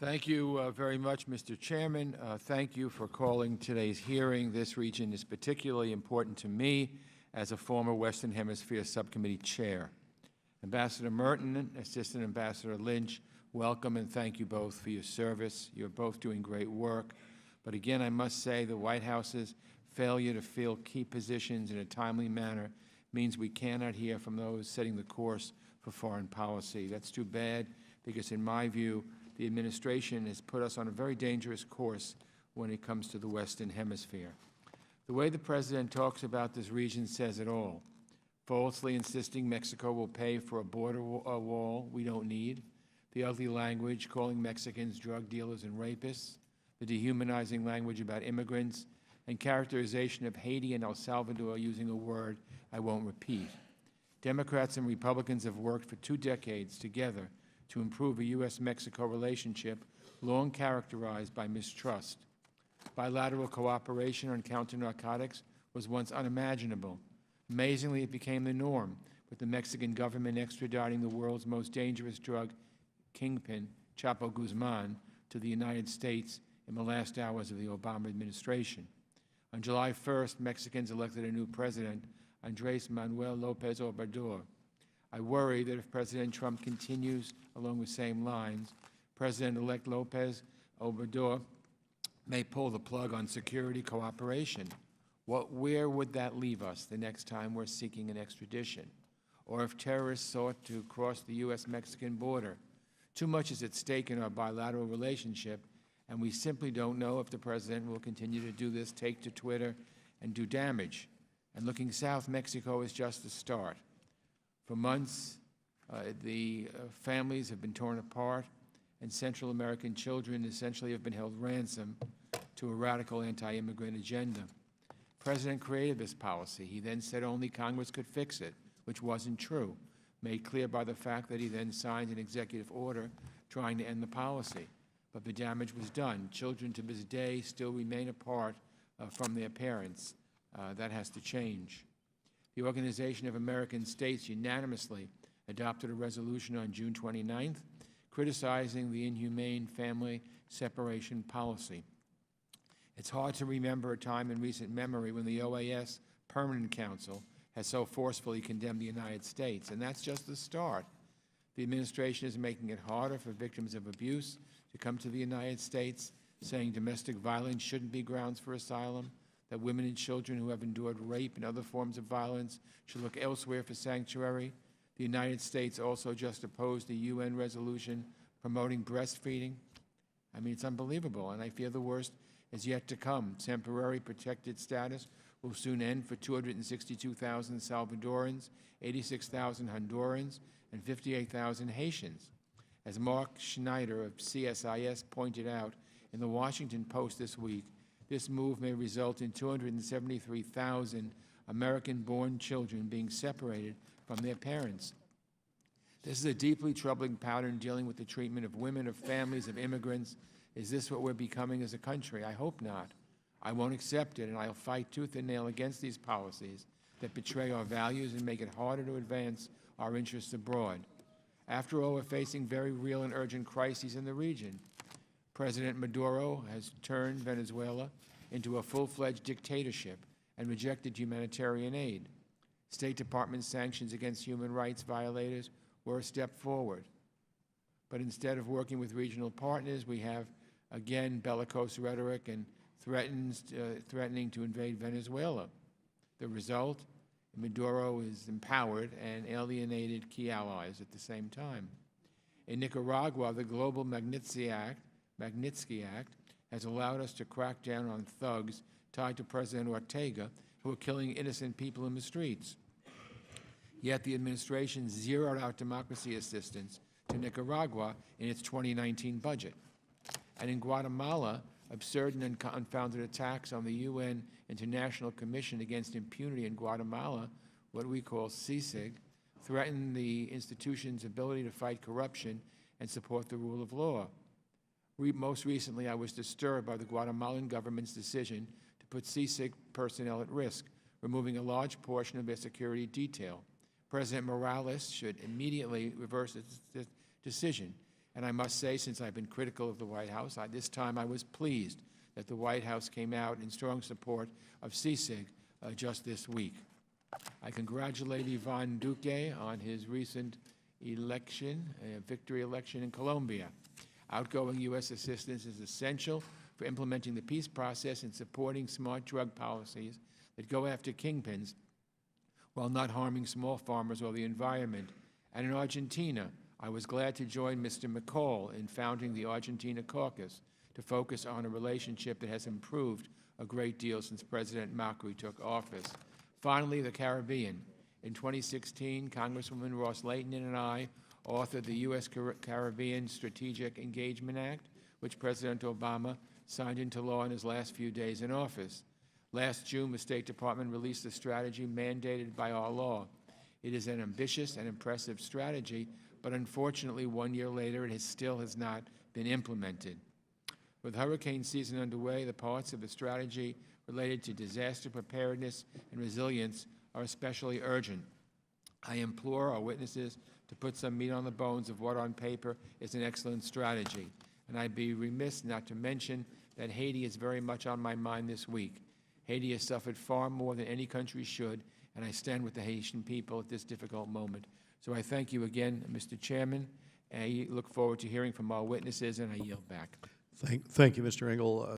Thank you very much, Mr. Chairman. Thank you for calling today's hearing. This region is particularly important to me as a former Western Hemisphere Subcommittee Chair. Ambassador Merton, Assistant Ambassador Lynch, welcome and thank you both for your service. You're both doing great work. But again, I must say the White House's failure to fill key positions in a timely manner means we cannot hear from those setting the course for foreign policy. That's too bad because, in my view, the administration has put us on a very dangerous course when it comes to the Western Hemisphere. The way the President talks about this region says it all, falsely insisting Mexico will pay for a border wall we don't need, the ugly language calling Mexicans drug dealers and rapists, the dehumanizing language about immigrants, and characterization of Haiti and El Salvador using a word I won't repeat. Democrats and Republicans have worked for 2 decades together to improve a U.S.-Mexico relationship long characterized by mistrust. Bilateral cooperation on counter-narcotics was once unimaginable. Amazingly, it became the norm, with the Mexican government extraditing the world's most dangerous drug kingpin, Chapo Guzman, to the United States in the last hours of the Obama administration. On July 1st, Mexicans elected a new president, Andrés Manuel López Obrador. I worry that if President Trump continues along the same lines, President-elect López Obrador may pull the plug on security cooperation. Where would that leave us the next time we're seeking an extradition? Or if terrorists sought to cross the U.S.-Mexican border? Too much is at stake in our bilateral relationship, and we simply don't know if the President will continue to do this, take to Twitter, and do damage. And looking south, Mexico is just the start. For months, the families have been torn apart, and Central American children essentially have been held ransom to a radical anti-immigrant agenda. The President created this policy. He then said only Congress could fix it, which wasn't true, made clear by the fact that he then signed an executive order trying to end the policy. But the damage was done. Children to this day still remain apart from their parents. That has to change. The Organization of American States unanimously adopted a resolution on June 29th criticizing the inhumane family separation policy. It's hard to remember a time in recent memory when the OAS Permanent Council has so forcefully condemned the United States, and that's just the start. The administration is making it harder for victims of abuse to come to the United States, saying domestic violence shouldn't be grounds for asylum, that women and children who have endured rape and other forms of violence should look elsewhere for sanctuary. The United States also just opposed a UN resolution promoting breastfeeding. I mean, it's unbelievable, and I fear the worst is yet to come. Temporary protected status will soon end for 262,000 Salvadorans, 86,000 Hondurans, and 58,000 Haitians. As Mark Schneider of CSIS pointed out in the Washington Post this week, this move may result in 273,000 American-born children being separated from their parents. This is a deeply troubling pattern dealing with the treatment of women, of families, of immigrants. Is this what we're becoming as a country? I hope not. I won't accept it, and I'll fight tooth and nail against these policies that betray our values and make it harder to advance our interests abroad. After all, we're facing very real and urgent crises in the region. President Maduro has turned Venezuela into a full-fledged dictatorship and rejected humanitarian aid. State Department sanctions against human rights violators were a step forward. But instead of working with regional partners, we have, again, bellicose rhetoric and threatening to invade Venezuela. The result, Maduro is empowered and alienated key allies at the same time. In Nicaragua, the global Magnitsky Act has allowed us to crack down on thugs tied to President Ortega who are killing innocent people in the streets. Yet the administration zeroed out democracy assistance to Nicaragua in its 2019 budget. And in Guatemala, absurd and unfounded attacks on the UN International Commission Against Impunity in Guatemala, what we call CICIG, threaten the institution's ability to fight corruption and support the rule of law. Most recently, I was disturbed by the Guatemalan government's decision to put CICIG personnel at risk, removing a large portion of their security detail. President Morales should immediately reverse his decision, And I must say, since I've been critical of the White House, this time I was pleased that the White House came out in strong support of CSIG just this week. I congratulate Ivan Duque on his recent election, victory election in Colombia. Outgoing U.S. assistance is essential for implementing the peace process and supporting smart drug policies that go after kingpins while not harming small farmers or the environment. And in Argentina, I was glad to join Mr. McCall in founding the Argentina Caucus to focus on a relationship that has improved a great deal since President Macri took office. Finally, the Caribbean. In 2016, Congresswoman Ross Layton and I authored the U.S. Caribbean Strategic Engagement Act, which President Obama signed into law in his last few days in office. Last June, the State Department released a strategy mandated by our law. It is an ambitious and impressive strategy, but unfortunately, 1 year later, it still has not been implemented. With hurricane season underway, the parts of the strategy related to disaster preparedness and resilience are especially urgent. I implore our witnesses to put some meat on the bones of what on paper is an excellent strategy. And I'd be remiss not to mention that Haiti is very much on my mind this week. Haiti has suffered far more than any country should, and I stand with the Haitian people at this difficult moment. So I thank you again, Mr. Chairman, and I look forward to hearing from our witnesses, and I yield back. Thank you, Mr. Engel.